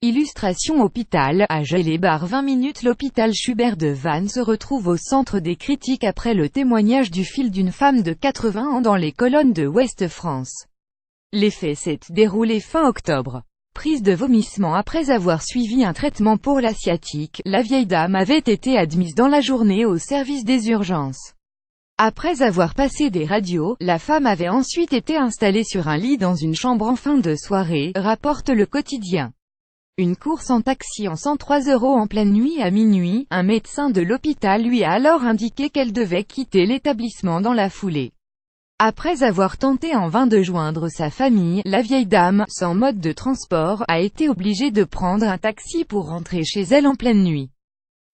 Illustration hôpital, à Gélébart 20 minutes. L'hôpital Schubert de Vannes se retrouve au centre des critiques après le témoignage du fil d'une femme de 80 ans dans les colonnes de Ouest France. Les faits s'est déroulé fin octobre. Prise de vomissement après avoir suivi un traitement pour la sciatique, la vieille dame avait été admise dans la journée au service des urgences. Après avoir passé des radios, la femme avait ensuite été installée sur un lit dans une chambre en fin de soirée, rapporte le quotidien. Une course en taxi en 103 € en pleine nuit à minuit, un médecin de l'hôpital lui a alors indiqué qu'elle devait quitter l'établissement dans la foulée. Après avoir tenté en vain de joindre sa famille, la vieille dame, sans mode de transport, a été obligée de prendre un taxi pour rentrer chez elle en pleine nuit.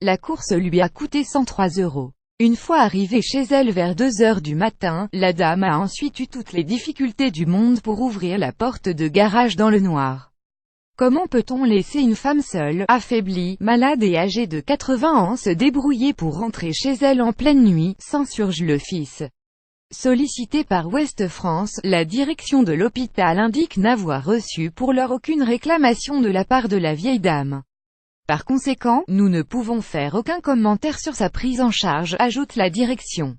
La course lui a coûté 103 €. Une fois arrivée chez elle vers 2 h du matin, la dame a ensuite eu toutes les difficultés du monde pour ouvrir la porte de garage dans le noir. Comment peut-on laisser une femme seule, affaiblie, malade et âgée de 80 ans se débrouiller pour rentrer chez elle en pleine nuit, s'insurge le fils. Sollicité par Ouest France, la direction de l'hôpital indique n'avoir reçu pour l'heure aucune réclamation de la part de la vieille dame. Par conséquent, nous ne pouvons faire aucun commentaire sur sa prise en charge, ajoute la direction.